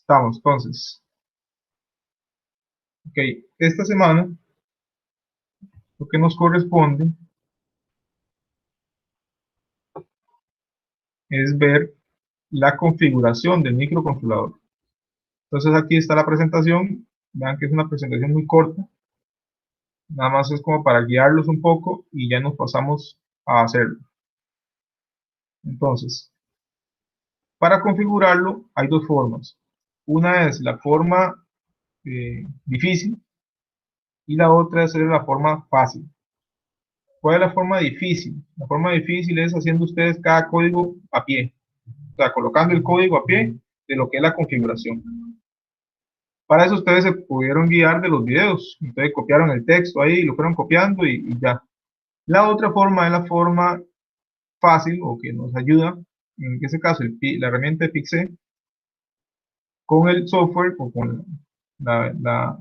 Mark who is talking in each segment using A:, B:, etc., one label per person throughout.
A: Estamos, entonces. Ok, esta semana lo que nos corresponde es ver la configuración del microcontrolador. Entonces aquí está la presentación. Vean que es una presentación muy corta. Nada más es como para guiarlos un poco y ya nos pasamos a hacerlo. Entonces, para configurarlo hay dos formas. Una es la forma difícil y la otra es la forma fácil. ¿Cuál es la forma difícil? La forma difícil es haciendo ustedes cada código a pie. O sea, colocando el código a pie de lo que es la configuración. Para eso ustedes se pudieron guiar de los videos. Ustedes copiaron el texto ahí, lo fueron copiando y ya. La otra forma es la forma fácil o que nos ayuda, en este caso la herramienta de Pixel, con el software o con la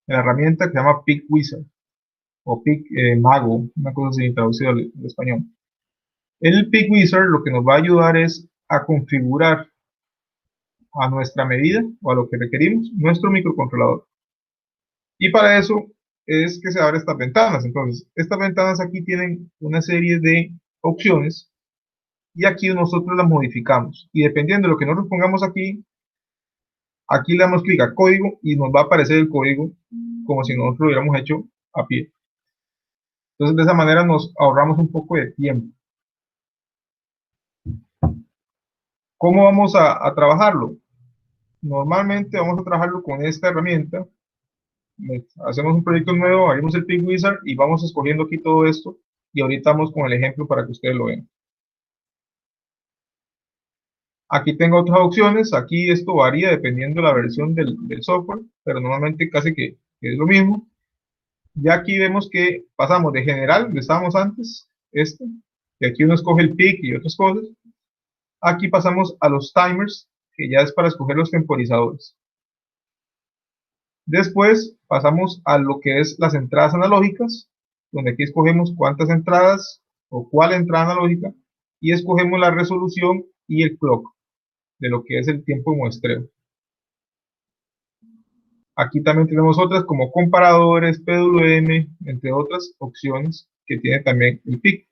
A: herramienta que se llama PicWizard o Mago, una cosa así traducido al español. El PicWizard lo que nos va a ayudar es a configurar a nuestra medida o a lo que requerimos nuestro microcontrolador. Y para eso es que se abren estas ventanas. Entonces, estas ventanas aquí tienen una serie de opciones y aquí nosotros las modificamos. Y dependiendo de lo que nosotros pongamos aquí, aquí le damos clic a código y nos va a aparecer el código como si nosotros lo hubiéramos hecho a pie. Entonces, de esa manera nos ahorramos un poco de tiempo. ¿Cómo vamos a trabajarlo? Normalmente vamos a trabajarlo con esta herramienta. Hacemos un proyecto nuevo, abrimos el PicWizard y vamos escogiendo aquí todo esto. Y ahorita vamos con el ejemplo para que ustedes lo vean. Aquí tengo otras opciones. Aquí esto varía dependiendo de la versión del software, pero normalmente casi que es lo mismo. Ya aquí vemos que pasamos de general, donde estábamos antes, y aquí uno escoge el PIC y otras cosas. Aquí pasamos a los timers, que ya es para escoger los temporizadores. Después pasamos a lo que es las entradas analógicas, donde aquí escogemos cuántas entradas o cuál entrada analógica, y escogemos la resolución y el clock de lo que es el tiempo de muestreo. Aquí también tenemos otras como comparadores, PWM, entre otras opciones que tiene también el PIC.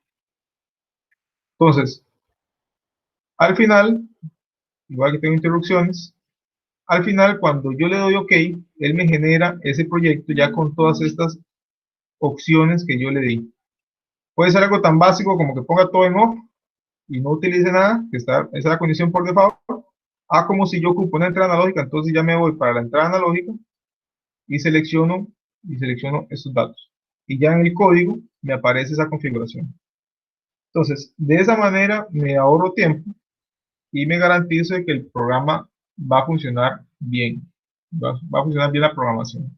A: Entonces, al final, igual que tengo interrupciones, al final cuando yo le doy OK, él me genera ese proyecto ya con todas estas opciones que yo le di. Puede ser algo tan básico como que ponga todo en off y no utilice nada, que esa es la condición por default, como si yo ocupo una entrada analógica, entonces ya me voy para la entrada analógica y selecciono estos datos. Y ya en el código me aparece esa configuración. Entonces, de esa manera me ahorro tiempo y me garantizo de que el programa va a funcionar bien. Va a funcionar bien la programación.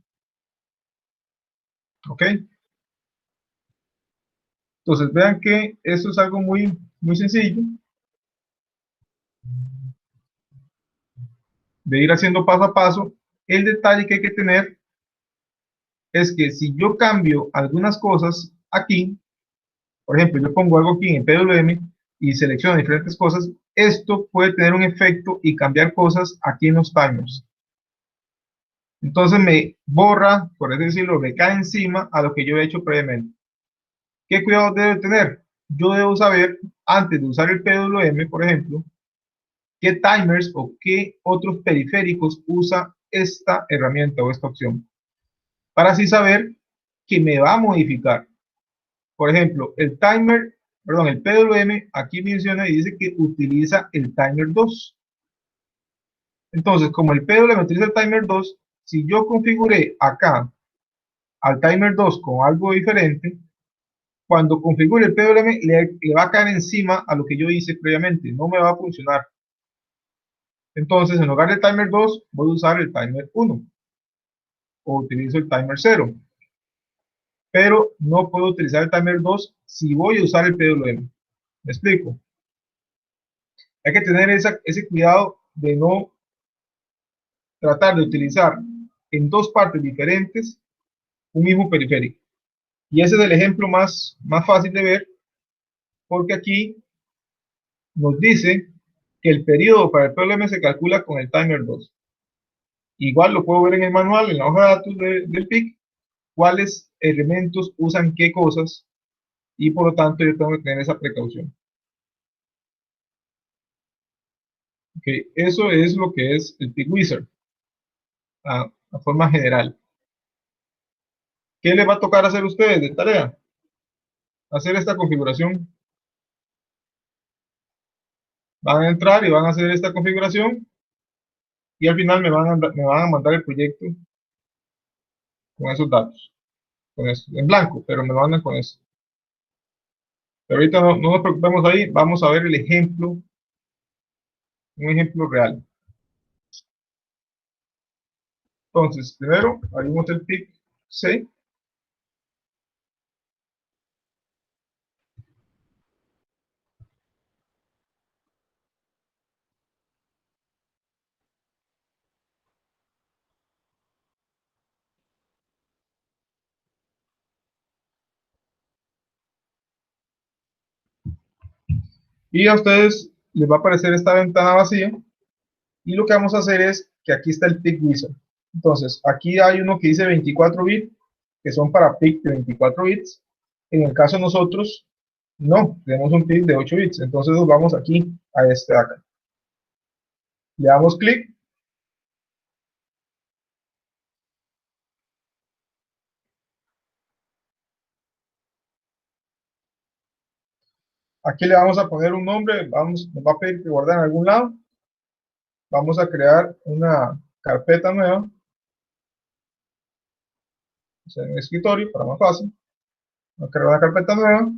A: ¿Ok? Entonces, vean que esto es algo muy, muy sencillo de ir haciendo paso a paso. El detalle que hay que tener es que si yo cambio algunas cosas aquí, por ejemplo, yo pongo algo aquí en PWM y selecciono diferentes cosas, esto puede tener un efecto y cambiar cosas aquí en los timers. Entonces me borra, por así decirlo, me cae encima a lo que yo he hecho previamente. ¿Qué cuidado debe tener? Yo debo saber, antes de usar el PWM, por ejemplo, qué timers o qué otros periféricos usa esta herramienta o esta opción, para así saber que me va a modificar. Por ejemplo, el PWM aquí menciona y dice que utiliza el timer 2. Entonces, como el PWM utiliza el timer 2, si yo configuré acá al timer 2 con algo diferente, cuando configure el PWM le va a caer encima a lo que yo hice previamente, no me va a funcionar. Entonces, en lugar del timer 2, voy a usar el timer 1 o utilizo el timer 0. Pero no puedo utilizar el timer 2 si voy a usar el PWM. ¿Me explico? Hay que tener ese cuidado de no tratar de utilizar en dos partes diferentes un mismo periférico. Y ese es el ejemplo más fácil de ver, porque aquí nos dice que el periodo para el PWM se calcula con el timer 2. Igual lo puedo ver en el manual, en la hoja de datos del PIC, cuáles elementos usan qué cosas, y por lo tanto yo tengo que tener esa precaución. Okay, eso es lo que es el PIC Wizard, a forma general. ¿Qué les va a tocar hacer a ustedes de tarea? Hacer esta configuración. Van a entrar y van a hacer esta configuración, y al final me van a mandar el proyecto con esos datos, con eso, en blanco, pero me lo mandan con eso. Pero ahorita no nos preocupemos ahí, vamos a ver el ejemplo, un ejemplo real. Entonces, primero, abrimos el PIC C. Y a ustedes les va a aparecer esta ventana vacía, y lo que vamos a hacer es que aquí está el PIC Wizard. Entonces, aquí hay uno que dice 24 bits, que son para PIC de 24 bits. En el caso de nosotros, no, tenemos un PIC de 8 bits. Entonces nos vamos aquí, a este de acá. Le damos clic. Aquí le vamos a poner un nombre, nos va a pedir que guarde en algún lado. Vamos a crear una carpeta nueva, o sea, en el escritorio, para más fácil. Vamos a crear una carpeta nueva.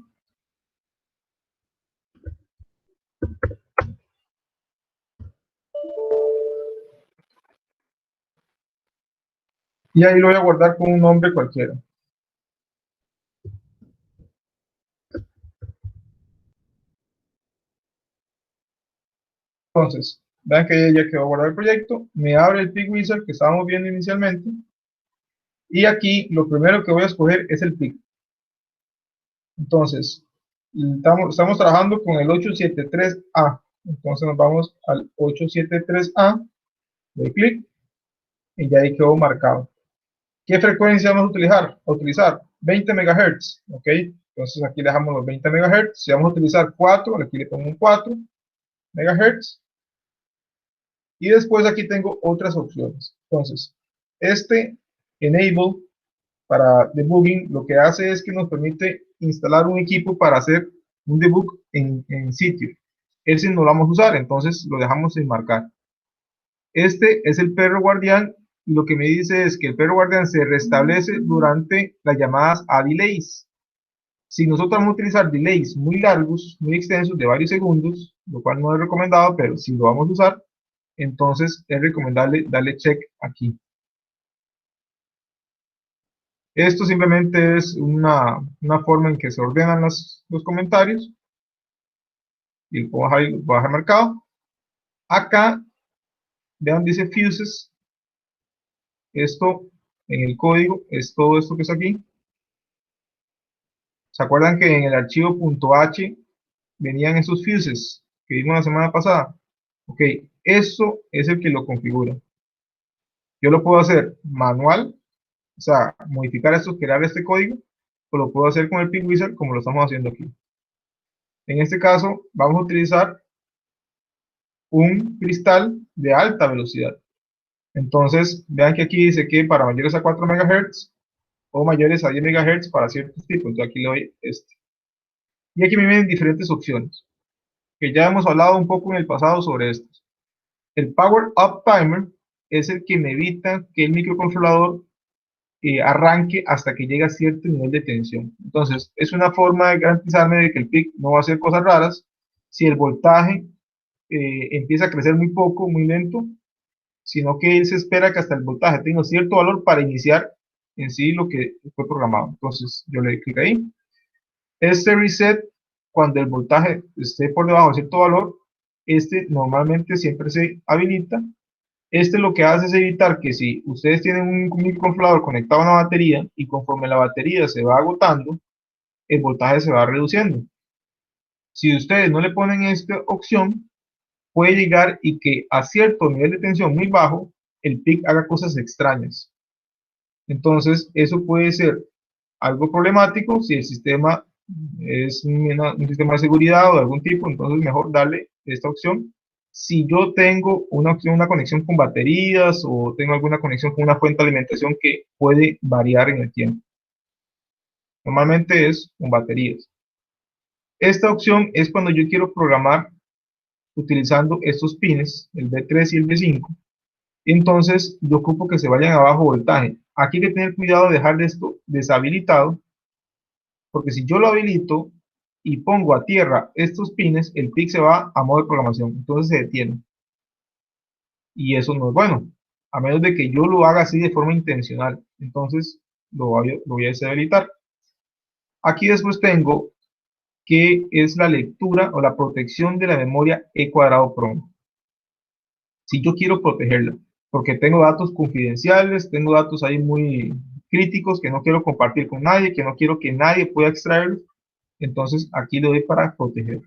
A: Y ahí lo voy a guardar con un nombre cualquiera. Entonces, vean que ya quedó guardado el proyecto, me abre el PIC Wizard que estábamos viendo inicialmente, y aquí lo primero que voy a escoger es el PIC. Entonces, estamos trabajando con el 873A, entonces nos vamos al 873A, doy clic, y ya ahí quedó marcado. ¿Qué frecuencia vamos a utilizar? 20 MHz, ¿ok? Entonces aquí le dejamos los 20 MHz, si vamos a utilizar 4, aquí le pongo un 4 MHz, y después aquí tengo otras opciones. Entonces, este Enable para debugging lo que hace es que nos permite instalar un equipo para hacer un debug en sitio. Ese no lo vamos a usar, entonces lo dejamos sin marcar. Este es el perro guardián, y lo que me dice es que el perro guardián se restablece durante las llamadas a delays. Si nosotros vamos a utilizar delays muy largos, muy extensos, de varios segundos, lo cual no es recomendado, pero si lo vamos a usar, entonces es recomendable darle check aquí. Esto simplemente es una forma en que se ordenan los comentarios, y lo voy a dejar marcado. Acá, vean, dice fuses. Esto en el código es todo esto que está aquí. ¿Se acuerdan que en el archivo .h venían esos fuses que vimos la semana pasada? Ok, eso es el que lo configura. Yo lo puedo hacer manual, o sea, modificar esto, crear este código, o lo puedo hacer con el PIC Wizard como lo estamos haciendo aquí. En este caso, vamos a utilizar un cristal de alta velocidad. Entonces, vean que aquí dice que para mayores a 4 MHz o mayores a 10 MHz para ciertos tipos. Entonces aquí le doy este. Y aquí me vienen diferentes opciones, que ya hemos hablado un poco en el pasado sobre estos. El Power Up Timer es el que me evita que el microcontrolador arranque hasta que llegue a cierto nivel de tensión. Entonces, es una forma de garantizarme de que el PIC no va a hacer cosas raras. Si el voltaje empieza a crecer muy poco, muy lento, sino que él se espera que hasta el voltaje tenga cierto valor para iniciar en sí lo que fue programado. Entonces, yo le doy clic ahí. Este reset, cuando el voltaje esté por debajo de cierto valor, este normalmente siempre se habilita. Este lo que hace es evitar que si ustedes tienen un microcontrolador conectado a una batería y conforme la batería se va agotando, el voltaje se va reduciendo. Si ustedes no le ponen esta opción, puede llegar y que a cierto nivel de tensión muy bajo, el PIC haga cosas extrañas. Entonces, eso puede ser algo problemático si el sistema es un sistema de seguridad o de algún tipo, entonces mejor darle esta opción. Si yo tengo una opción, una conexión con baterías o tengo alguna conexión con una fuente de alimentación que puede variar en el tiempo. Normalmente es con baterías. Esta opción es cuando yo quiero programar utilizando estos pines, el B3 y el B5. Entonces, yo ocupo que se vayan a bajo voltaje. Aquí hay que tener cuidado de dejar esto deshabilitado, porque si yo lo habilito y pongo a tierra estos pines, el PIC se va a modo de programación, entonces se detiene. Y eso no es bueno, a menos de que yo lo haga así de forma intencional. Entonces, lo voy a deshabilitar. Aquí después tengo que es la lectura o la protección de la memoria E cuadrado PROM. Si yo quiero protegerla, porque tengo datos confidenciales, tengo datos ahí muy críticos que no quiero compartir con nadie, que no quiero que nadie pueda extraerlos, entonces aquí le doy para proteger.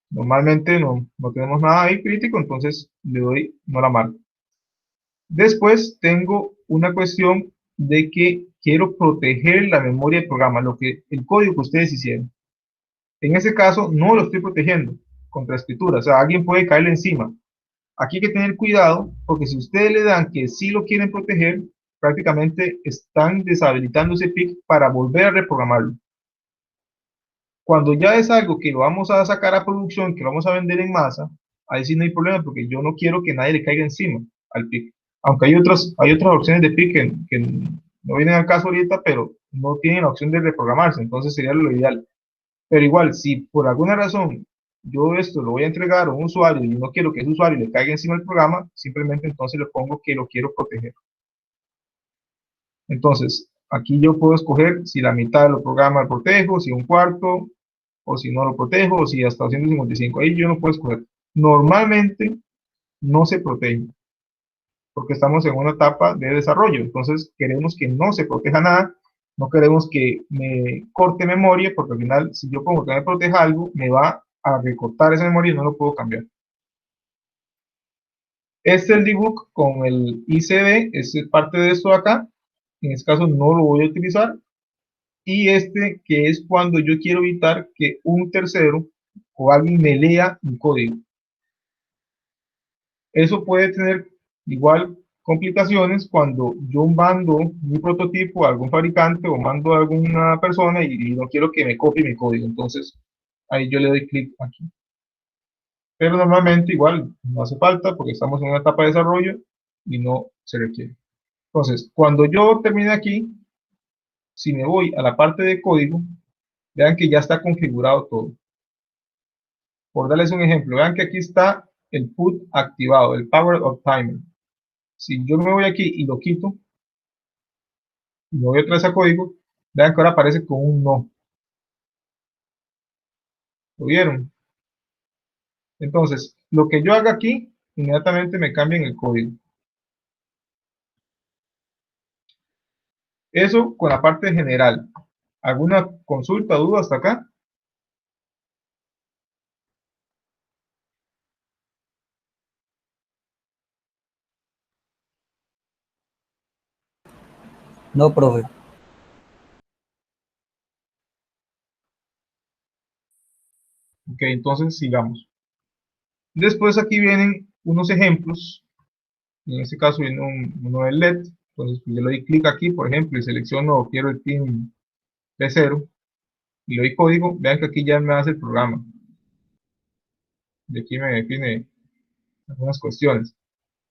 A: Normalmente no tenemos nada ahí crítico, entonces le doy no la marco. Después tengo una cuestión de que quiero proteger la memoria del programa, el código que ustedes hicieron. En ese caso no lo estoy protegiendo contra escritura, o sea, alguien puede caerle encima. Aquí hay que tener cuidado porque si ustedes le dan que sí lo quieren proteger, prácticamente están deshabilitando ese PIC para volver a reprogramarlo. Cuando ya es algo que lo vamos a sacar a producción, que lo vamos a vender en masa, ahí sí no hay problema porque yo no quiero que nadie le caiga encima al PIC. Aunque hay otras opciones de PIC que no vienen al caso ahorita, pero no tienen la opción de reprogramarse, entonces sería lo ideal. Pero igual, si por alguna razón yo esto lo voy a entregar a un usuario y no quiero que ese usuario le caiga encima del programa, simplemente entonces le pongo que lo quiero proteger. Entonces, aquí yo puedo escoger si la mitad del programa lo protejo, si un cuarto, o si no lo protejo, o si hasta 255. Ahí yo no puedo escoger. Normalmente no se protege, porque estamos en una etapa de desarrollo. Entonces, queremos que no se proteja nada, no queremos que me corte memoria, porque al final, si yo pongo que me proteja algo, me va a recortar esa memoria y no lo puedo cambiar. Este es el debug con el ICD, es parte de esto de acá. En este caso no lo voy a utilizar. Y este que es cuando yo quiero evitar que un tercero o alguien me lea mi código. Eso puede tener igual complicaciones cuando yo mando mi prototipo a algún fabricante o mando a alguna persona y no quiero que me copie mi código. Entonces ahí yo le doy clic aquí. Pero normalmente igual no hace falta porque estamos en una etapa de desarrollo y no se requiere. Entonces, cuando yo termine aquí, si me voy a la parte de código, vean que ya está configurado todo. Por darles un ejemplo, vean que aquí está el put activado, el power of timer. Si yo me voy aquí y lo quito, y me voy otra vez a código, vean que ahora aparece con un no. ¿Lo vieron? Entonces, lo que yo haga aquí, inmediatamente me cambia en el código. Eso con la parte general. ¿Alguna consulta, duda hasta acá?
B: No, profe.
A: Ok, entonces sigamos. Después aquí vienen unos ejemplos. En este caso viene uno del LED. Entonces pues, yo le doy clic aquí, por ejemplo, y selecciono quiero el pin P0 y le doy código. Vean que aquí ya me hace el programa. Y aquí me define algunas cuestiones.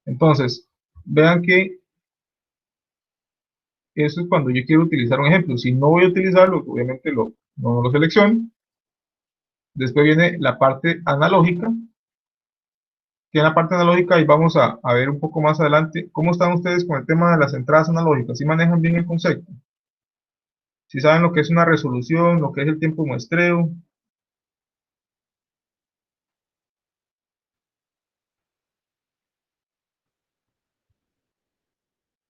A: Entonces, vean que eso es cuando yo quiero utilizar un ejemplo. Si no voy a utilizarlo, obviamente no lo selecciono. Después viene la parte analógica. Que en la parte analógica y vamos a ver un poco más adelante cómo están ustedes con el tema de las entradas analógicas. ¿Sí manejan bien el concepto? ¿Sí saben lo que es una resolución, lo que es el tiempo de muestreo?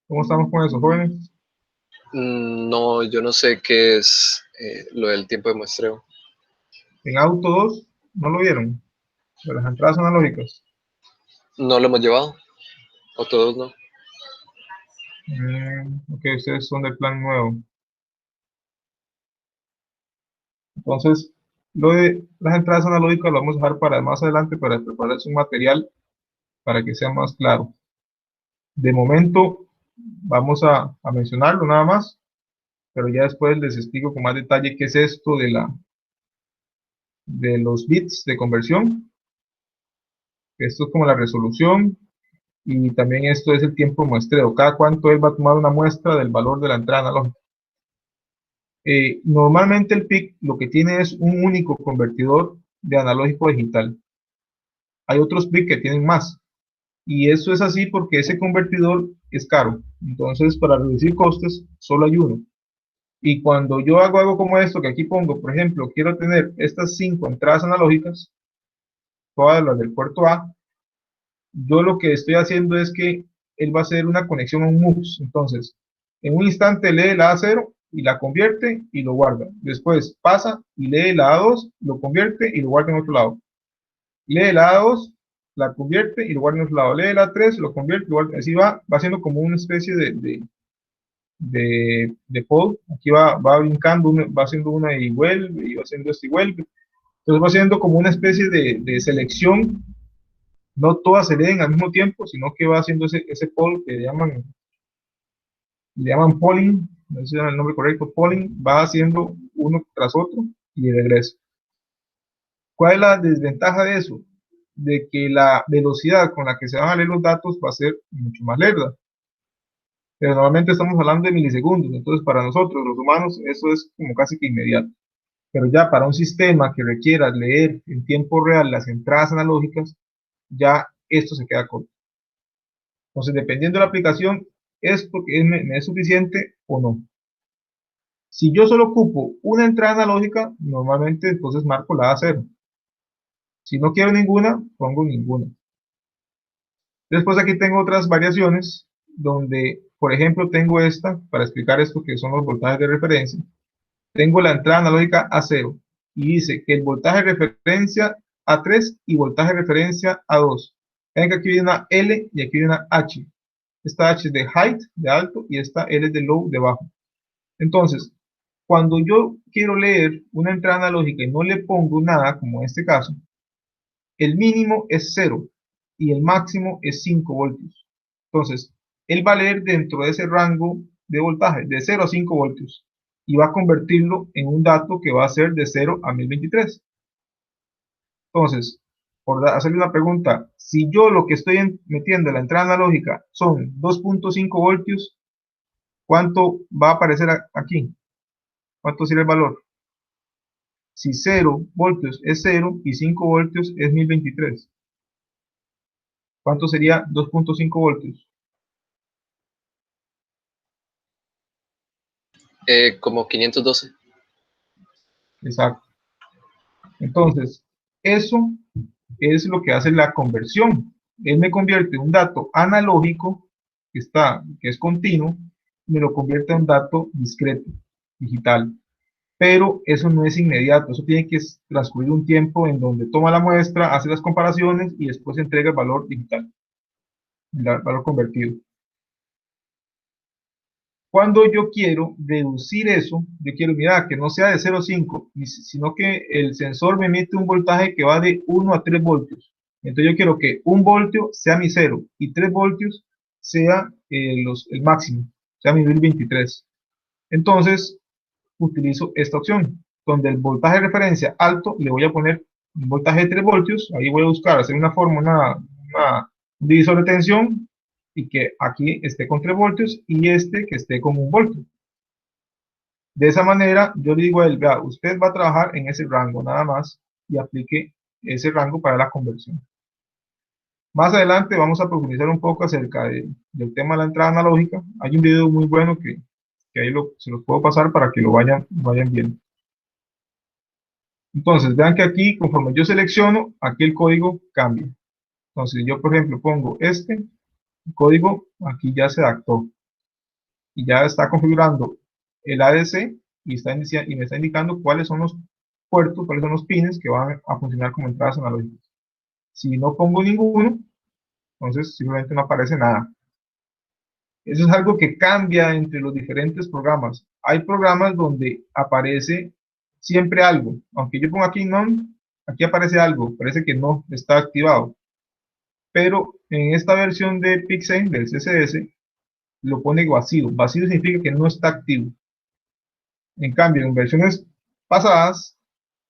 A: ¿Cómo estamos con eso, jóvenes?
C: No, yo no sé qué es lo del tiempo de muestreo.
A: En Auto 2, ¿no lo vieron? De las entradas analógicas.
C: No lo hemos llevado. O todos no.
A: Ok, ustedes son del plan nuevo. Entonces, lo de las entradas analógicas lo vamos a dejar para más adelante para preparar un material para que sea más claro. De momento, vamos a mencionarlo nada más, pero ya después les explico con más detalle qué es esto de los bits de conversión. Esto es como la resolución y también esto es el tiempo muestreo. Cada cuánto él va a tomar una muestra del valor de la entrada analógica. Normalmente el PIC lo que tiene es un único convertidor de analógico a digital. Hay otros PIC que tienen más. Y eso es así porque ese convertidor es caro. Entonces, para reducir costes, solo hay uno. Y cuando yo hago algo como esto, que aquí pongo, por ejemplo, quiero tener estas 5 entradas analógicas, todas las del puerto A, yo lo que estoy haciendo es que él va a hacer una conexión a un MUX. Entonces, en un instante lee la A0 y la convierte y lo guarda. Después pasa y lee la A2, lo convierte y lo guarda en otro lado. Lee la A2, la convierte y lo guarda en otro lado. Lee la A3, lo convierte y lo guarda. Así va haciendo como una especie de pod. Aquí va brincando, va haciendo una y vuelve, y va haciendo esto y vuelve. Entonces va haciendo como una especie de selección. No todas se leen al mismo tiempo, sino que va haciendo ese poll que le llaman polling, no sé si es el nombre correcto, polling, va haciendo uno tras otro y regresa. ¿Cuál es la desventaja de eso? De que la velocidad con la que se van a leer los datos va a ser mucho más lenta. Pero normalmente estamos hablando de milisegundos, entonces para nosotros, los humanos, eso es como casi que inmediato. Pero ya para un sistema que requiera leer en tiempo real las entradas analógicas, ya esto se queda corto. Entonces, dependiendo de la aplicación, es porque me es suficiente o no. Si yo solo ocupo una entrada analógica, normalmente entonces marco la A0. Si no quiero ninguna, pongo ninguna. Después aquí tengo otras variaciones, donde, por ejemplo, tengo esta, para explicar esto que son los voltajes de referencia. Tengo la entrada analógica A0, y dice que el voltaje de referencia A3 y voltaje de referencia A2. Ven que aquí viene una L y aquí viene una H. Esta H es de height, de alto, y esta L es de low, de bajo. Entonces, cuando yo quiero leer una entrada analógica y no le pongo nada, como en este caso, el mínimo es 0 y el máximo es 5 voltios. Entonces, él va a leer dentro de ese rango de voltaje, de 0 a 5 voltios, y va a convertirlo en un dato que va a ser de 0 a 1023. Entonces, por hacerle una pregunta, si yo lo que estoy metiendo en la entrada analógica son 2.5 voltios, ¿cuánto va a aparecer aquí? ¿Cuánto será el valor? Si 0 voltios es 0 y 5 voltios es 1023. ¿Cuánto sería 2.5 voltios?
C: Como 512.
A: Exacto. Entonces, eso es lo que hace la conversión. Él me convierte un dato analógico, que es continuo, me lo convierte en un dato discreto, digital. Pero eso no es inmediato, eso tiene que transcurrir un tiempo en donde toma la muestra, hace las comparaciones y después entrega el valor digital, el valor convertido. Cuando yo quiero deducir eso, yo quiero, mirar que no sea de 0 a 5, sino que el sensor me emite un voltaje que va de 1 a 3 voltios. Entonces yo quiero que 1 voltio sea mi 0 y 3 voltios sea el máximo, sea mi 1023. Entonces utilizo esta opción, donde el voltaje de referencia alto le voy a poner un voltaje de 3 voltios, ahí voy a buscar, hacer una fórmula, un divisor de tensión, y que aquí esté con 3 voltios y este que esté con 1 voltio. De esa manera, yo le digo a él, vea, usted va a trabajar en ese rango nada más y aplique ese rango para la conversión. Más adelante vamos a profundizar un poco acerca del tema de la entrada analógica. Hay un video muy bueno que ahí se los puedo pasar para que lo vayan viendo. Entonces, vean que aquí, conforme yo selecciono, aquí el código cambia. Entonces, yo, por ejemplo, pongo el código aquí ya se adaptó. Y ya está configurando el ADC y me está indicando cuáles son los puertos, cuáles son los pines que van a funcionar como entradas analógicas. Si no pongo ninguno, entonces simplemente no aparece nada. Eso es algo que cambia entre los diferentes programas. Hay programas donde aparece siempre algo. Aunque yo ponga aquí none, aquí aparece algo. Parece que no está activado. Pero en esta versión de Pixel, del CSS, lo pone vacío. Vacío significa que no está activo. En cambio, en versiones pasadas,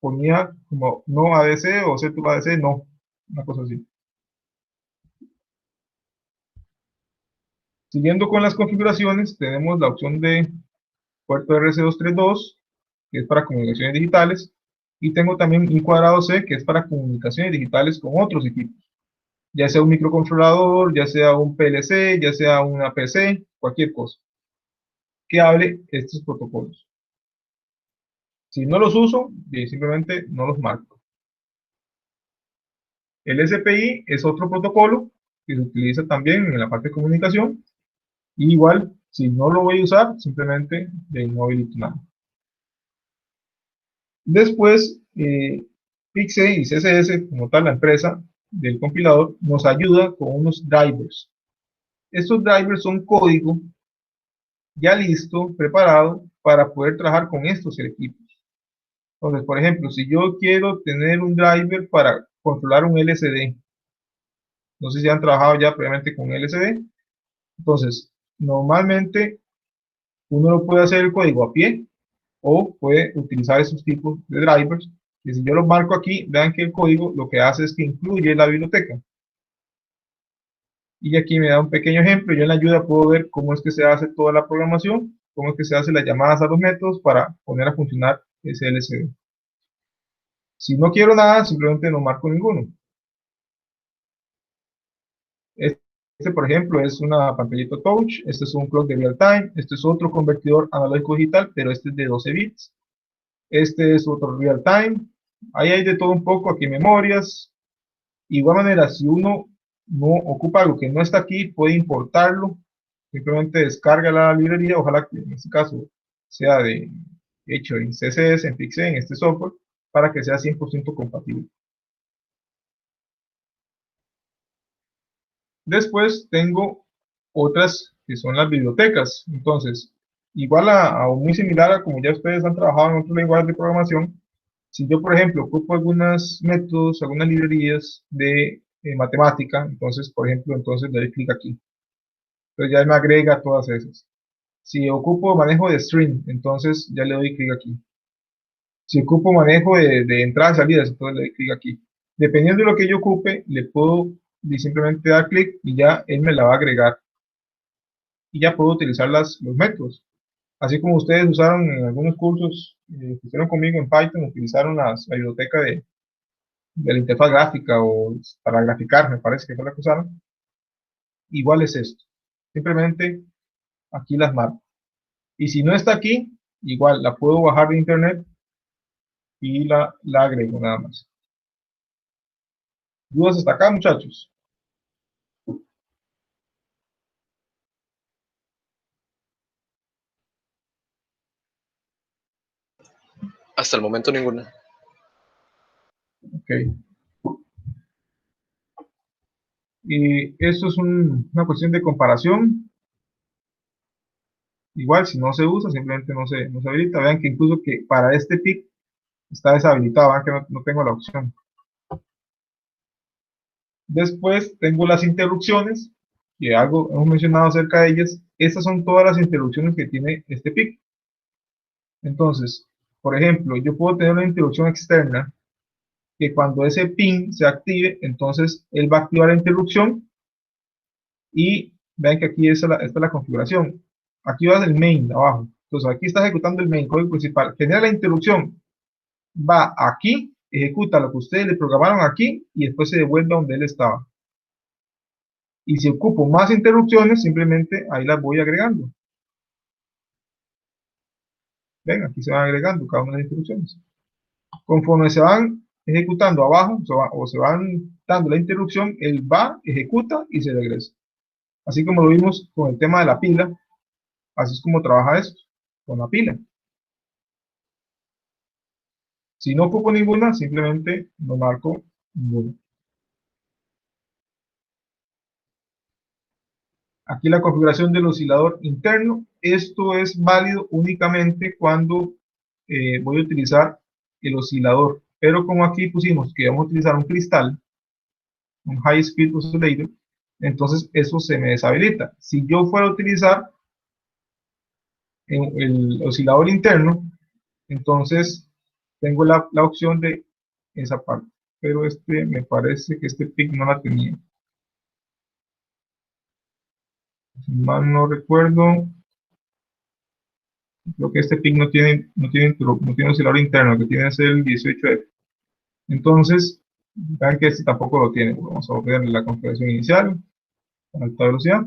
A: ponía como no ADC o set ADC, no. Una cosa así. Siguiendo con las configuraciones, tenemos la opción de puerto RC232, que es para comunicaciones digitales, y tengo también un cuadrado C, que es para comunicaciones digitales con otros equipos, ya sea un microcontrolador, ya sea un PLC, ya sea una PC, cualquier cosa que hable estos protocolos. Si no los uso, simplemente no los marco. El SPI es otro protocolo que se utiliza también en la parte de comunicación, y igual, si no lo voy a usar, simplemente no habilito nada. Después, Pixel y CSS, como tal, la empresa del compilador, nos ayuda con unos drivers. Estos drivers son código ya listo, preparado, para poder trabajar con estos equipos. Entonces, por ejemplo, si yo quiero tener un driver para controlar un LCD, no sé si han trabajado ya previamente con LCD, entonces, normalmente uno lo puede hacer el código a pie, o puede utilizar esos tipos de drivers, y si yo los marco aquí, vean que el código lo que hace es que incluye la biblioteca. Y aquí me da un pequeño ejemplo. Yo en la ayuda puedo ver cómo es que se hace toda la programación, cómo es que se hacen las llamadas a los métodos para poner a funcionar ese LCD. Si no quiero nada, simplemente no marco ninguno. Este, por ejemplo, es una pantallita touch. Este es un clock de real time. Este es otro convertidor analógico digital, pero este es de 12 bits. Este es otro real time. Ahí hay de todo un poco. Aquí memorias. De igual manera, si uno no ocupa algo que no está aquí, puede importarlo. Simplemente descarga la librería, ojalá que en este caso sea hecho en CSS, en Pixel, en este software, para que sea 100% compatible. Después tengo otras que son las bibliotecas. Entonces, igual o muy similar a como ya ustedes han trabajado en otros lenguajes de programación, si yo, por ejemplo, ocupo algunos métodos, algunas librerías de matemática, entonces, por ejemplo, entonces le doy clic aquí. Entonces ya me agrega todas esas. Si ocupo manejo de string, entonces ya le doy clic aquí. Si ocupo manejo de entradas y salidas, entonces le doy clic aquí. Dependiendo de lo que yo ocupe, le puedo simplemente dar clic y ya él me la va a agregar. Y ya puedo utilizar los métodos. Así como ustedes usaron en algunos cursos que hicieron conmigo en Python, utilizaron la biblioteca de la interfaz gráfica o para graficar, me parece que fue la que usaron. Igual es esto. Simplemente aquí las marco. Y si no está aquí, igual la puedo bajar de internet y la agrego nada más. ¿Dudas hasta acá, muchachos?
C: Hasta el momento ninguna.
A: Ok. Y esto es una cuestión de comparación. Igual, si no se usa, simplemente no se habilita. Vean que incluso que para este PIC está deshabilitado, vean que no tengo la opción. Después tengo las interrupciones, que algo hemos mencionado acerca de ellas. Estas son todas las interrupciones que tiene este PIC. Entonces, por ejemplo, yo puedo tener una interrupción externa que cuando ese pin se active, entonces él va a activar la interrupción y vean que aquí esta es la configuración. Aquí va el main abajo. Entonces aquí está ejecutando el main, código principal. Genera la interrupción. Va aquí, ejecuta lo que ustedes le programaron aquí y después se devuelve a donde él estaba. Y si ocupo más interrupciones, simplemente ahí las voy agregando. Ven, aquí se van agregando cada una de las instrucciones. Conforme se van ejecutando abajo o se van dando la interrupción, él va, ejecuta y se regresa. Así como lo vimos con el tema de la pila, así es como trabaja esto, con la pila. Si no ocupo ninguna, simplemente no marco ninguna. Aquí la configuración del oscilador interno. Esto es válido únicamente cuando voy a utilizar el oscilador. Pero como aquí pusimos que vamos a utilizar un cristal, un High Speed Oscillator, entonces eso se me deshabilita. Si yo fuera a utilizar el oscilador interno, entonces tengo la opción de esa parte. Pero me parece que este pick no la tenía. Si mal no recuerdo, creo que este pick no tiene oscilador interno, lo que tiene es el 18F. Entonces, vean que este tampoco lo tiene. Vamos a ver la configuración inicial, a alta velocidad.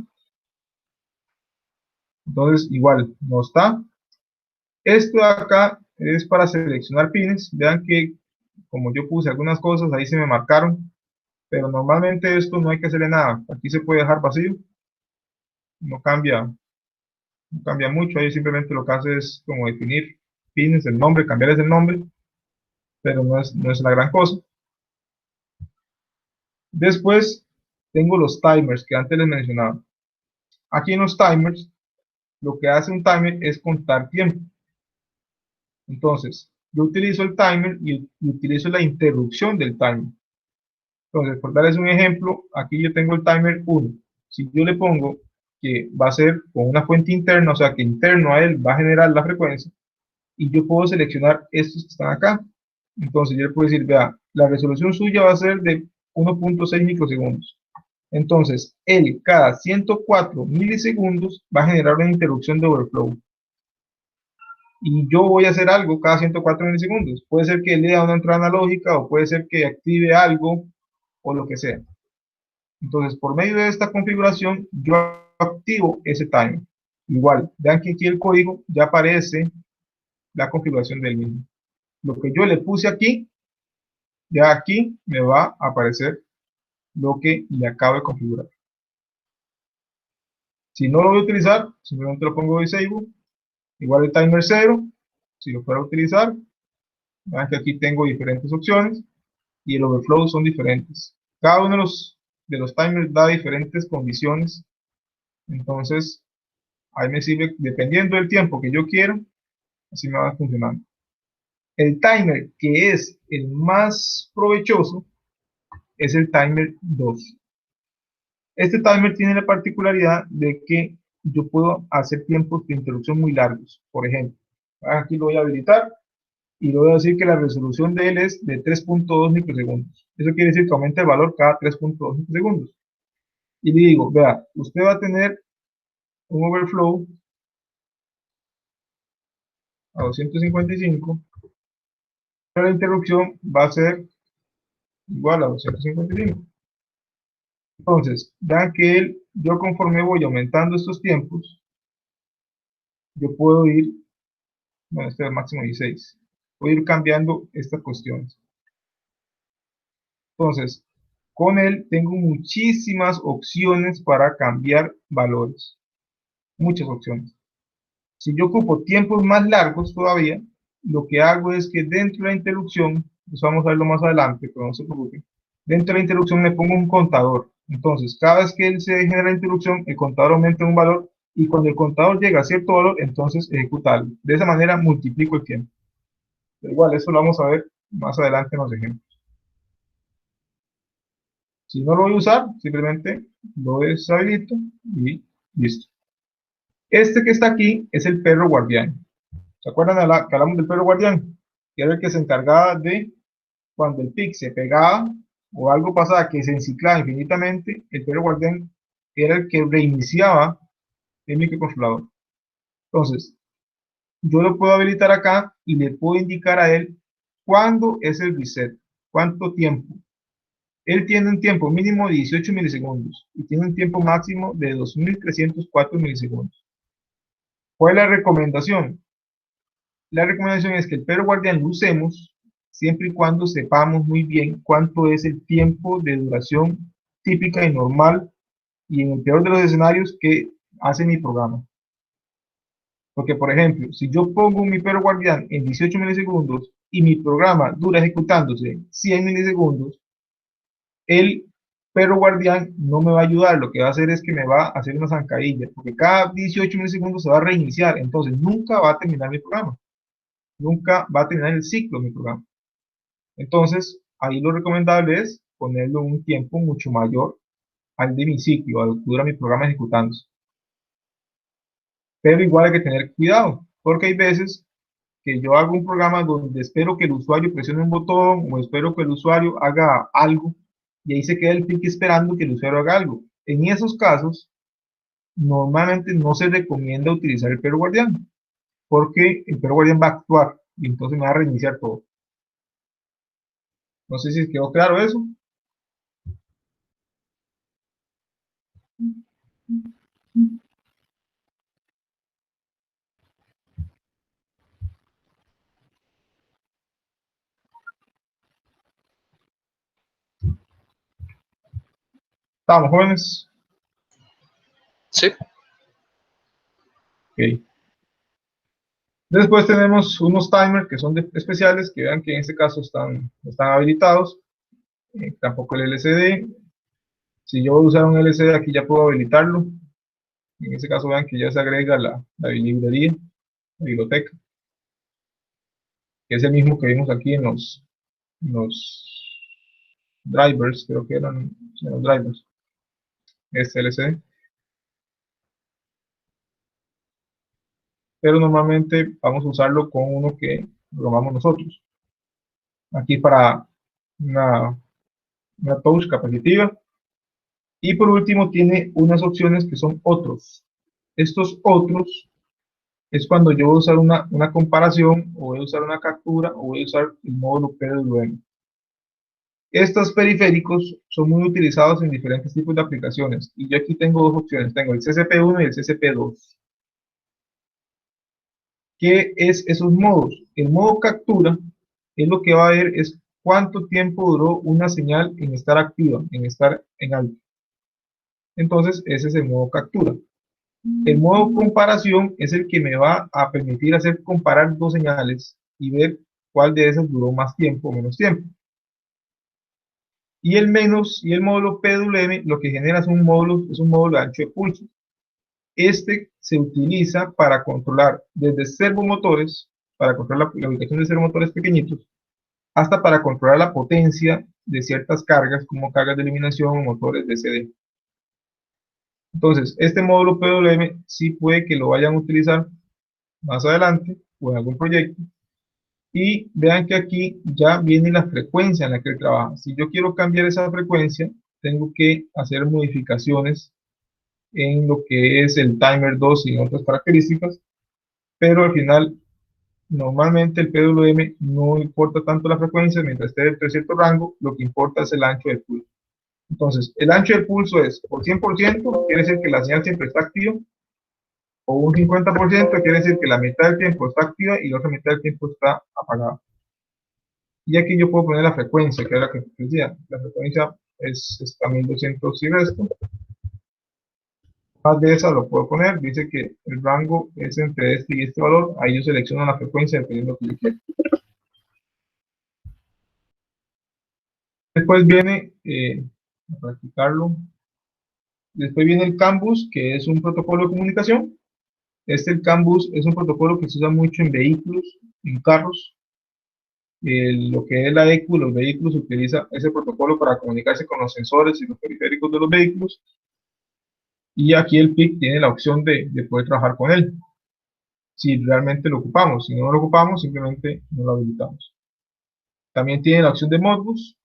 A: Entonces, igual, no está. Esto de acá es para seleccionar pines. Vean que como yo puse algunas cosas, ahí se me marcaron. Pero normalmente esto no hay que hacerle nada. Aquí se puede dejar vacío. No cambia mucho. Ahí simplemente lo que hace es como definir pines, el nombre, cambiarles el nombre. Pero no es la gran cosa. Después tengo los timers que antes les mencionaba. Aquí en los timers, lo que hace un timer es contar tiempo. Entonces, yo utilizo el timer y utilizo la interrupción del timer. Entonces, por darles un ejemplo, aquí yo tengo el timer 1. Si yo le pongo que va a ser con una fuente interna, o sea que interno a él va a generar la frecuencia, y yo puedo seleccionar estos que están acá. Entonces yo le puedo decir, vea, la resolución suya va a ser de 1.6 microsegundos. Entonces, él cada 104 milisegundos va a generar una interrupción de overflow. Y yo voy a hacer algo cada 104 milisegundos. Puede ser que lea una entrada analógica o puede ser que active algo o lo que sea. Entonces, por medio de esta configuración, yo activo ese timer. Igual, vean que aquí el código ya aparece la configuración del mismo. Lo que yo le puse aquí, ya aquí me va a aparecer lo que le acabo de configurar. Si no lo voy a utilizar, simplemente lo pongo disable. Igual el timer 0, si lo fuera a utilizar, vean que aquí tengo diferentes opciones y el overflow son diferentes. Cada uno de los timers da diferentes condiciones, entonces ahí me sirve, dependiendo del tiempo que yo quiero, así me va funcionando. El timer que es el más provechoso es el timer 2. Este timer tiene la particularidad de que yo puedo hacer tiempos de interrupción muy largos. Por ejemplo, aquí lo voy a habilitar y le voy a decir que la resolución de él es de 3.2 microsegundos. Eso quiere decir que aumenta el valor cada 3.2 microsegundos. Y le digo, vea, usted va a tener un overflow a 255, pero la interrupción va a ser igual a 255. Entonces, vean que yo conforme voy aumentando estos tiempos, yo puedo ir, bueno, este es el máximo 16, puedo ir cambiando estas cuestiones. Entonces, con él tengo muchísimas opciones para cambiar valores. Muchas opciones. Si yo ocupo tiempos más largos todavía, lo que hago es que dentro de la interrupción, eso vamos a verlo más adelante, pero no se preocupen, dentro de la interrupción le pongo un contador. Entonces, cada vez que él se genera la interrupción, el contador aumenta un valor y cuando el contador llega a cierto valor, entonces ejecuta algo. De esa manera multiplico el tiempo. Pero igual, eso lo vamos a ver más adelante en los ejemplos. Si no lo voy a usar, simplemente lo deshabilito y listo. Este que está aquí es el perro guardián. ¿Se acuerdan que hablamos del perro guardián? Que era el que se encargaba de cuando el pic se pegaba o algo pasaba que se enciclaba infinitamente, el perro guardián era el que reiniciaba el microcontrolador. Entonces, yo lo puedo habilitar acá y le puedo indicar a él cuándo es el reset, cuánto tiempo. Él tiene un tiempo mínimo de 18 milisegundos y tiene un tiempo máximo de 2304 milisegundos. ¿Cuál es la recomendación? La recomendación es que el perro guardián lo usemos siempre y cuando sepamos muy bien cuánto es el tiempo de duración típica y normal y en el peor de los escenarios que hace mi programa. Porque, por ejemplo, si yo pongo mi perro guardián en 18 milisegundos y mi programa dura ejecutándose 100 milisegundos, él Pero Guardián no me va a ayudar, lo que va a hacer es que me va a hacer una zancadilla, porque cada 18 milisegundos se va a reiniciar, entonces nunca va a terminar mi programa, nunca va a terminar el ciclo de mi programa. Entonces, ahí lo recomendable es ponerlo un tiempo mucho mayor al de mi ciclo, al que dura mi programa ejecutándose. Pero igual hay que tener cuidado, porque hay veces que yo hago un programa donde espero que el usuario presione un botón o espero que el usuario haga algo y ahí se queda el pique esperando que el usuario haga algo. En esos casos, normalmente no se recomienda utilizar el perro guardián porque el perro guardián va a actuar y entonces me va a reiniciar todo. No sé si quedó claro eso. ¿Estamos jóvenes?
C: Sí,
A: Ok. Después tenemos unos timers que son especiales, que vean que en este caso están habilitados. Tampoco el LCD. Si yo voy a usar un LCD, aquí ya puedo habilitarlo. En este caso vean que ya se agrega la librería, la biblioteca, que es el mismo que vimos aquí en los drivers, creo que eran los drivers, este LCD. Pero normalmente vamos a usarlo con uno que programamos nosotros. Aquí para una, una touch capacitiva. Y por último tiene unas opciones que son otros. Estos otros es cuando yo voy a usar una comparación, o voy a usar una captura, o voy a usar el módulo PWM. Estos periféricos son muy utilizados en diferentes tipos de aplicaciones. Y yo aquí tengo dos opciones. Tengo el CCP1 y el CCP2. ¿Qué es esos modos? El modo captura es lo que va a ver es cuánto tiempo duró una señal en estar activa, en estar en alto. Entonces, ese es el modo captura. El modo comparación es el que me va a permitir comparar dos señales y ver cuál de esas duró más tiempo o menos tiempo. Y el módulo PWM lo que genera es un módulo de ancho de pulso. Este se utiliza para controlar desde servomotores, para controlar la ubicación de servomotores pequeñitos, hasta para controlar la potencia de ciertas cargas, como cargas de eliminación o motores de CD. Entonces, este módulo PWM sí puede que lo vayan a utilizar más adelante o en algún proyecto. Y vean que aquí ya viene la frecuencia en la que él trabaja. Si yo quiero cambiar esa frecuencia, tengo que hacer modificaciones en lo que es el timer 2 y otras características, pero al final, normalmente el PWM no importa tanto la frecuencia, mientras esté dentro de cierto rango, lo que importa es el ancho del pulso. Entonces, el ancho del pulso es por 100%, quiere decir que la señal siempre está activa, o un 50% quiere decir que la mitad del tiempo está activa y la otra mitad del tiempo está apagada. Y aquí yo puedo poner la frecuencia, que es la que decía. La frecuencia está 1200 y resto. Más de esa lo puedo poner. Dice que el rango es entre este y este valor. Ahí yo selecciono la frecuencia dependiendo de lo que yo quiera. Después viene, a practicarlo, después viene el CAN bus, que es un protocolo de comunicación. El CAN bus es un protocolo que se usa mucho en vehículos, en carros. Lo que es la ECU, los vehículos utiliza ese protocolo para comunicarse con los sensores y los periféricos de los vehículos. Y aquí el PIC tiene la opción de poder trabajar con él, si realmente lo ocupamos. Si no lo ocupamos, simplemente no lo habilitamos. También tiene la opción de Modbus.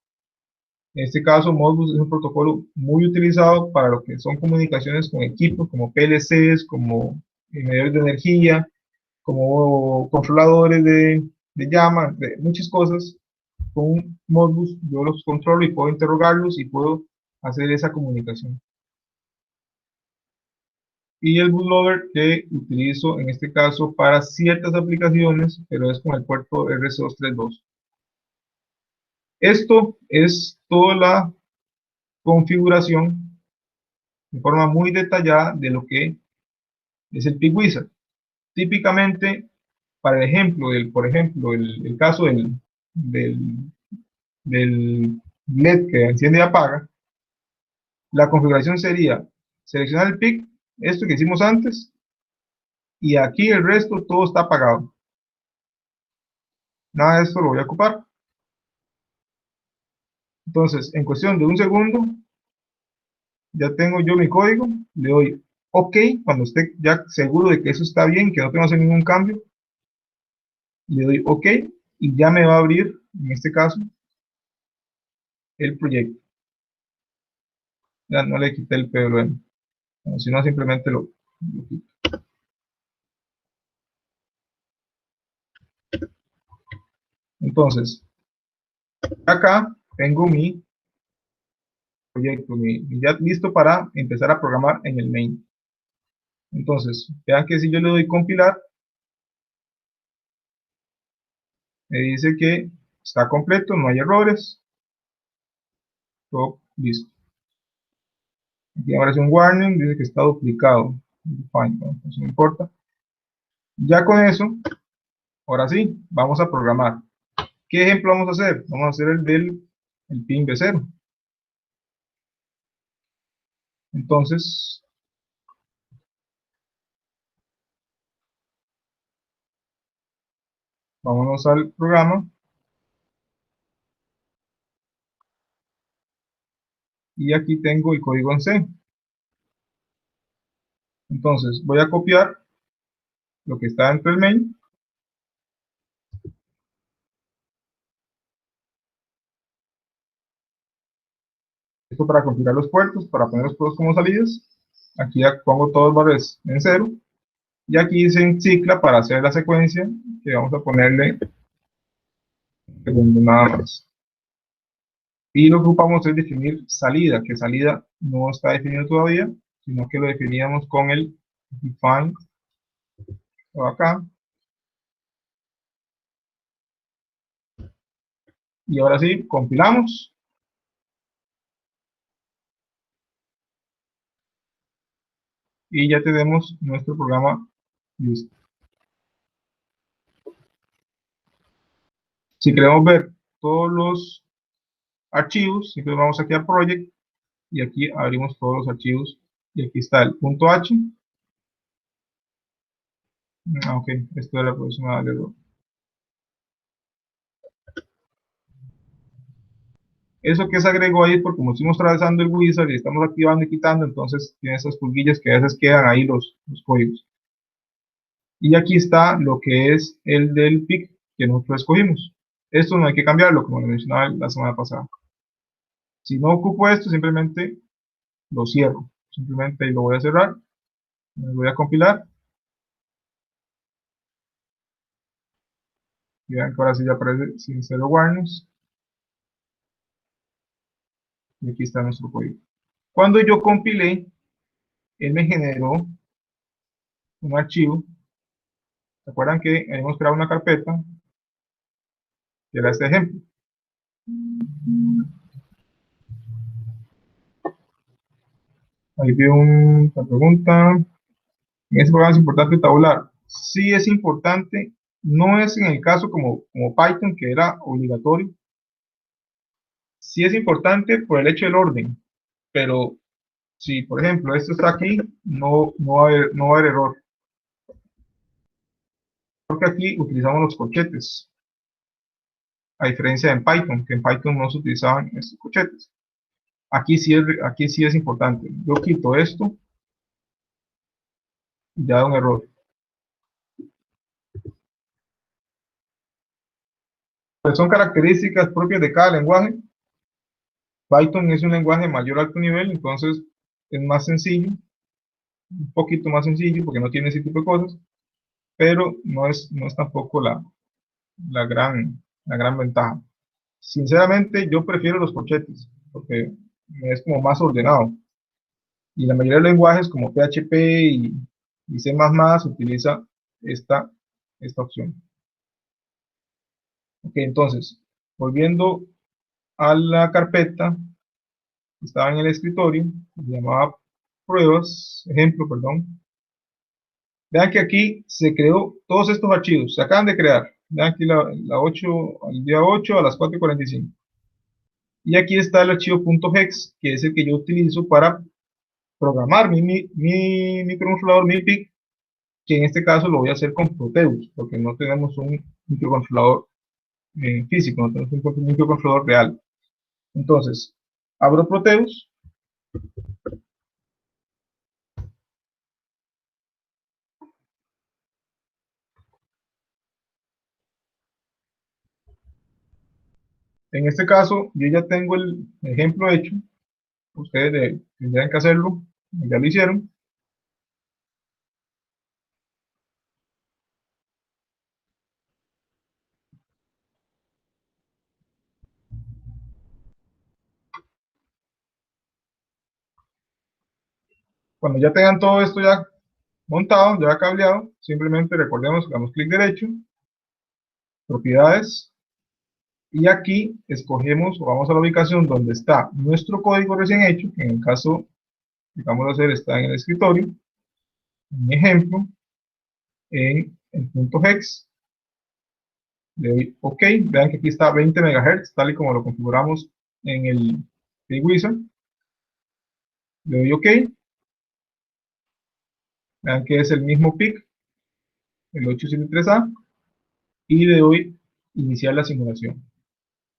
A: En este caso, Modbus es un protocolo muy utilizado para lo que son comunicaciones con equipos como PLCs, como medidores de energía, como controladores de llama, de muchas cosas. Con Modbus yo los controlo y puedo interrogarlos y puedo hacer esa comunicación. Y el bootloader que utilizo en este caso para ciertas aplicaciones, pero es con el puerto RC232. Esto es toda la configuración de forma muy detallada de lo que es el PIC-Wizard. Típicamente, para el ejemplo, por ejemplo, el caso del LED que enciende y apaga, la configuración sería seleccionar el PIC, esto que hicimos antes, y aquí el resto todo está apagado. Nada de esto lo voy a ocupar. Entonces, en cuestión de un segundo, ya tengo yo mi código, le doy OK, cuando esté ya seguro de que eso está bien, que no tengo que hacer ningún cambio, le doy OK, y ya me va a abrir, en este caso, el proyecto. Ya no le quité el PWM, sino simplemente lo quito. Entonces, acá tengo mi proyecto, ya listo para empezar a programar en el main. Entonces, vean que si yo le doy compilar, me dice que está completo, no hay errores, todo listo. Aquí aparece un warning, dice que está duplicado. Fine, no, eso no importa. Ya con eso, ahora sí, vamos a programar. ¿Qué ejemplo vamos a hacer? Vamos a hacer el del pin B0. Entonces, vámonos al programa. Y aquí tengo el código en C. Entonces, voy a copiar lo que está dentro del main. Esto para configurar los puertos, para poner los puertos como salidas. Aquí ya pongo todos los valores en 0. Y aquí se cicla para hacer la secuencia que vamos a ponerle segundo nada más. Y lo que ocupamos es definir salida, que salida no está definido todavía, sino que lo definíamos con el define acá. Y ahora sí, compilamos. Y ya tenemos nuestro programa listo. Si queremos ver todos los archivos, siempre vamos aquí a Project y aquí abrimos todos los archivos y aquí está el punto H. Ok, esto era la próxima de error. Eso que se agregó ahí, porque como estamos atravesando el wizard y estamos activando y quitando, entonces tiene esas pulguillas que a veces quedan ahí los códigos. Y aquí está lo que es el del PIC que nosotros escogimos. Esto no hay que cambiarlo, como lo mencionaba la semana pasada. Si no ocupo esto, simplemente lo cierro. Simplemente lo voy a cerrar, lo voy a compilar. Y vean que ahora sí ya aparece sin cero warnings. Y aquí está nuestro código. Cuando yo compilé, él me generó un archivo. ¿Se acuerdan que habíamos creado una carpeta? Que era este ejemplo. Ahí vi una pregunta. En este programa es importante tabular. Sí es importante, no es en el caso como Python, que era obligatorio. Sí es importante por el hecho del orden, pero si, por ejemplo, esto está aquí, no va a haber error. Porque aquí utilizamos los corchetes, a diferencia de en Python, que en Python no se utilizaban estos corchetes. Aquí sí es importante. Yo quito esto y ya da un error. Pues son características propias de cada lenguaje. Python es un lenguaje de mayor alto nivel, entonces es más sencillo, un poquito más sencillo porque no tiene ese tipo de cosas, pero no es tampoco la gran ventaja. Sinceramente, yo prefiero los corchetes porque es como más ordenado. Y la mayoría de lenguajes como PHP y C++ utiliza esta opción. Ok, entonces, volviendo a la carpeta que estaba en el escritorio, se llamaba pruebas, ejemplo, perdón. Vean que aquí se creó todos estos archivos, se acaban de crear. Vean aquí el día 8 a las 4:45. Y aquí está el archivo .hex, que es el que yo utilizo para programar mi microcontrolador, mi PIC, que en este caso lo voy a hacer con Proteus, porque no tenemos un microcontrolador físico, no tenemos un microcontrolador real. Entonces, abro Proteus. En este caso, yo ya tengo el ejemplo hecho. Ustedes tendrían que hacerlo, ya lo hicieron. Cuando ya tengan todo esto ya montado, ya cableado, simplemente recordemos que damos clic derecho, propiedades, y aquí escogemos o vamos a la ubicación donde está nuestro código recién hecho, que en el caso que vamos a hacer está en el escritorio, un ejemplo, en el punto hex, le doy OK, vean que aquí está 20 MHz, tal y como lo configuramos en el Wizard, le doy OK, vean que es el mismo PIC, el 873A, y le doy iniciar la simulación.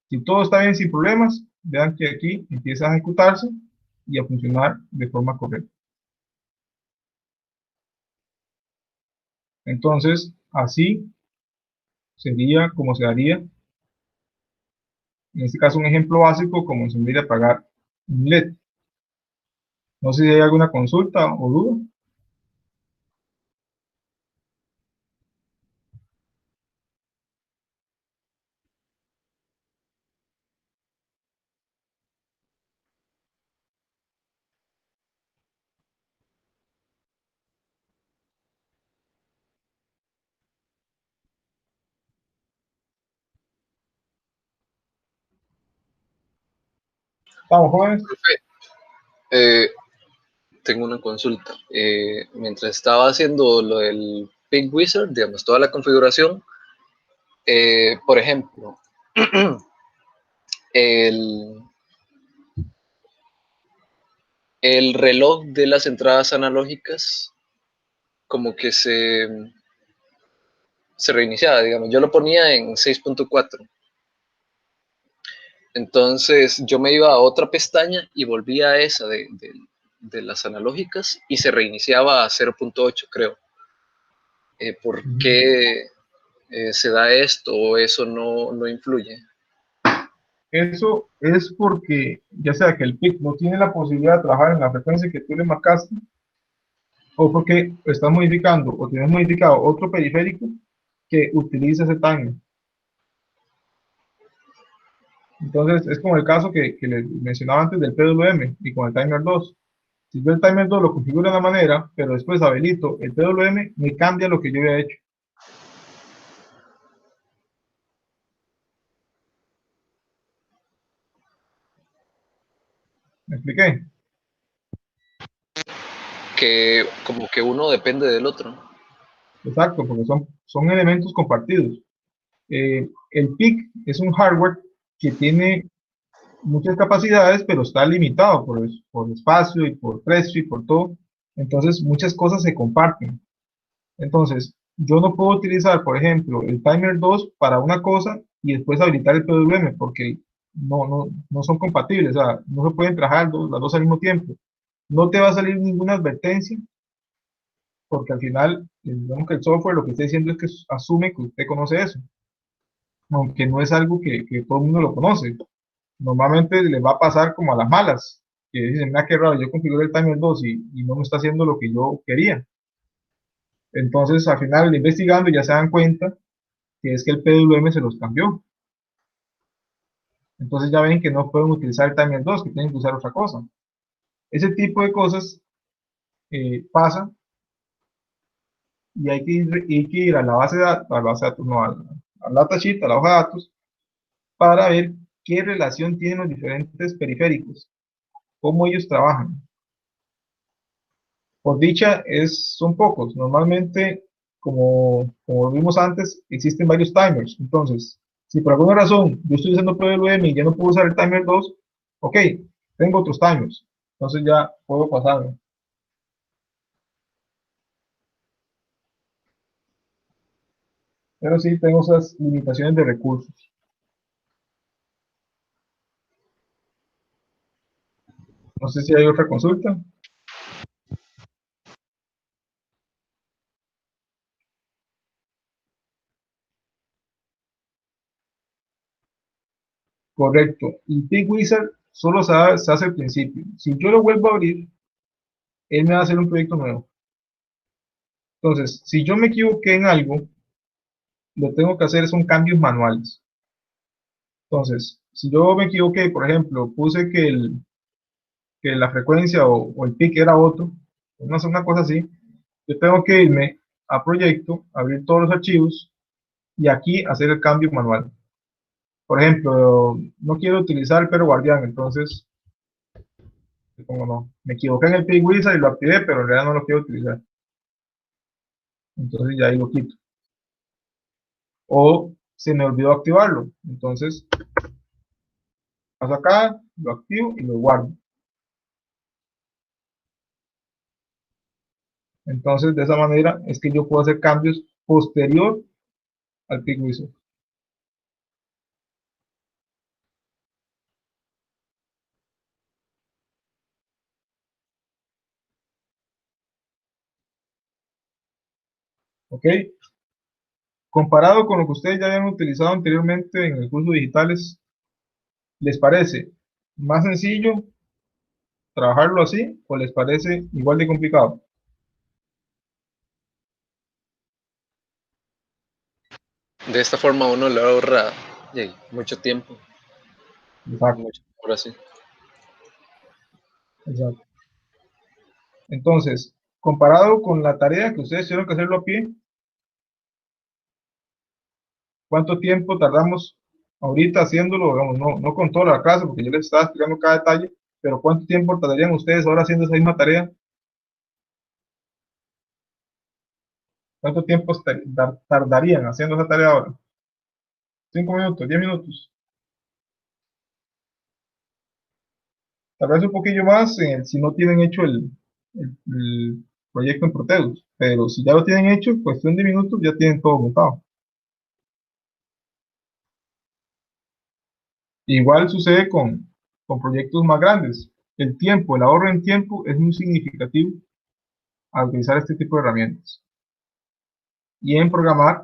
A: Si todo está bien sin problemas, vean que aquí empieza a ejecutarse y a funcionar de forma correcta. Entonces, así sería como se haría, en este caso un ejemplo básico, como encender y apagar un LED. No sé si hay alguna consulta o duda. ¿Estamos jóvenes?
C: Profe, eh, tengo una consulta. Mientras estaba haciendo lo del Big Wizard, digamos, toda la configuración, por ejemplo, el, el reloj de las entradas analógicas como que se reiniciaba, digamos. Yo lo ponía en 6.4. Entonces yo me iba a otra pestaña y volvía a esa de las analógicas y se reiniciaba a 0.8, creo. ¿Por qué se da esto o eso no influye?
A: Eso es porque, ya sea que el PIC no tiene la posibilidad de trabajar en la frecuencia que tú le marcaste, o porque estás modificando o tienes modificado otro periférico que utiliza ese timer. Entonces, es como el caso que les mencionaba antes del PWM y con el timer 2. Si yo el timer 2 lo configuro de una manera, pero después habilito el PWM, me cambia lo que yo había hecho. ¿Me expliqué?
C: Que como que uno depende del otro.
A: Exacto, porque son elementos compartidos. El PIC es un hardware que tiene muchas capacidades, pero está limitado por espacio y por precio y por todo. Entonces, muchas cosas se comparten. Entonces, yo no puedo utilizar, por ejemplo, el timer 2 para una cosa y después habilitar el PWM, porque no son compatibles, o sea, no se pueden trabajar las dos al mismo tiempo. No te va a salir ninguna advertencia, porque al final, digamos que el software lo que está diciendo es que asume que usted conoce eso, aunque no es algo que todo el mundo lo conoce. Normalmente le va a pasar como a las malas, que dicen, mira qué raro, yo configuré el timer 2 y no me está haciendo lo que yo quería. Entonces, al final, investigando, ya se dan cuenta que es que el PWM se los cambió. Entonces ya ven que no pueden utilizar el timer 2, que tienen que usar otra cosa. Ese tipo de cosas pasa y hay que ir a la base de datos, no, al datasheet, a la hoja de datos, para ver qué relación tienen los diferentes periféricos, cómo ellos trabajan. Por dicha, son pocos. Normalmente, como vimos antes, existen varios timers. Entonces, Si por alguna razón yo estoy usando PWM y ya no puedo usar el timer 2, ok, tengo otros timers, entonces ya puedo pasarme. Pero sí tengo esas limitaciones de recursos. No sé si hay otra consulta. Correcto. Y Big Wizard solo se hace al principio. Si yo lo vuelvo a abrir, él me va a hacer un proyecto nuevo. Entonces, si yo me equivoqué en algo, lo que tengo que hacer son cambios manuales. Entonces, si yo me equivoqué, por ejemplo, puse que la frecuencia o el pic era otro, una cosa así, yo tengo que irme a proyecto, abrir todos los archivos y aquí hacer el cambio manual. Por ejemplo, no quiero utilizar el perro guardián, entonces le pongo no. Me equivoqué en el pic wizard y lo activé, pero en realidad no lo quiero utilizar. Entonces ya ahí lo quito. O se me olvidó activarlo, entonces paso acá, lo activo y lo guardo. Entonces, de esa manera es que yo puedo hacer cambios posterior al pic wizard. ¿Ok? Comparado con lo que ustedes ya habían utilizado anteriormente en el curso digitales, ¿les parece más sencillo trabajarlo así o les parece igual de complicado?
C: De esta forma uno le ahorra mucho tiempo,
A: Exacto,
C: mucho por así.
A: exacto. Entonces, comparado con la tarea que ustedes tuvieron que hacerlo a pie, ¿cuánto tiempo tardamos ahorita haciéndolo? Digamos, no con toda la clase, porque yo les estaba explicando cada detalle, pero ¿cuánto tiempo tardarían ustedes ahora haciendo esa misma tarea? ¿Cuánto tiempo tardarían haciendo esa tarea ahora? ¿5 minutos? ¿10 minutos? Tal vez un poquillo más si no tienen hecho el proyecto en Proteus, pero si ya lo tienen hecho, en cuestión de minutos ya tienen todo montado. Igual sucede con proyectos más grandes. El ahorro en tiempo es muy significativo al utilizar este tipo de herramientas. Y en programar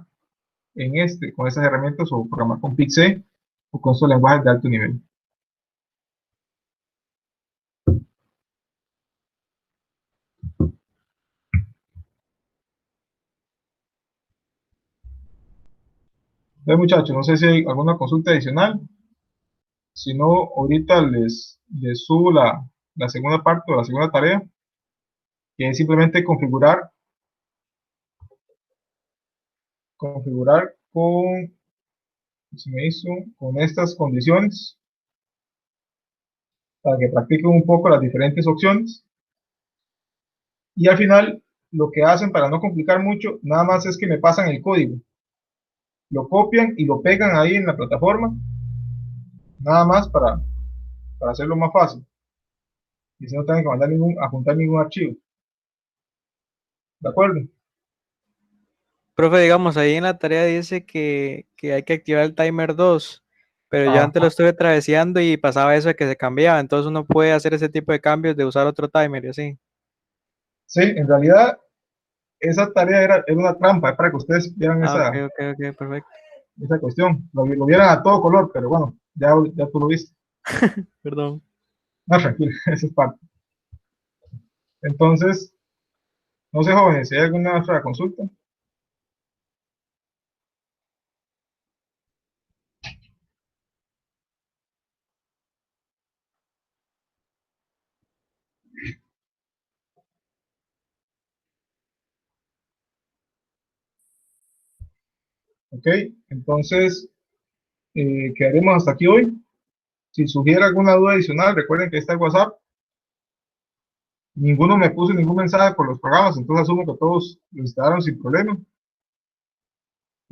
A: con estas herramientas o programar con PIC-C o con estos lenguajes de alto nivel. Entonces, muchachos, no sé si hay alguna consulta adicional. Si no, ahorita les subo la segunda parte o la segunda tarea, que es simplemente configurar con estas condiciones para que practiquen un poco las diferentes opciones. Y al final, lo que hacen para no complicar mucho, nada más es que me pasan el código. Lo copian y lo pegan ahí en la plataforma, nada más para hacerlo más fácil. Y si no tienen que mandar adjuntar ningún archivo. ¿De acuerdo?
B: Profe, digamos, ahí en la tarea dice que hay que activar el timer 2, pero yo
A: Ah,
B: antes lo estuve traveseando y pasaba eso de que se cambiaba, entonces uno puede hacer ese tipo de cambios de usar otro timer y así.
A: sí, en realidad esa tarea era una trampa, es para que ustedes vieran
B: Ah, ok,
A: esa,
B: ok, ok, perfecto.
A: esa cuestión. Lo vieran a todo color, pero bueno, ya tú lo viste.
B: Perdón.
A: No, tranquilo, esa es parte. Entonces, no sé, jóvenes, si hay alguna otra consulta. Ok, entonces quedaremos hasta aquí hoy. Si surgiera alguna duda adicional, recuerden que está el WhatsApp. Ninguno me puso ningún mensaje por los programas, entonces asumo que todos lo instalaron sin problema.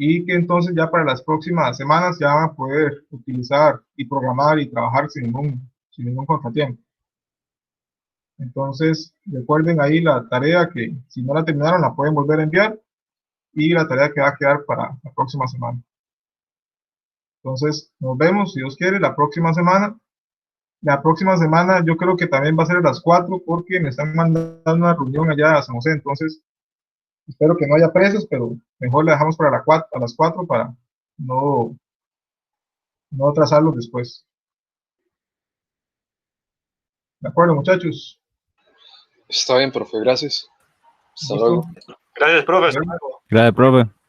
A: y que entonces ya para las próximas semanas ya van a poder utilizar y programar y trabajar sin ningún contratiempo. Entonces, recuerden ahí la tarea que si no la terminaron la pueden volver a enviar, y la tarea que va a quedar para la próxima semana. Entonces, nos vemos, si Dios quiere, la próxima semana. La próxima semana yo creo que también va a ser a las 4 porque me están mandando una reunión allá a San José, entonces espero que no haya presos, pero mejor la dejamos para a las 4 para no atrasarlos después. ¿De acuerdo, muchachos?
C: Está bien, profe, gracias. Hasta
A: ¿Listo?
C: luego.
D: Gracias, profe.
A: Bueno.
E: Gracias, profe.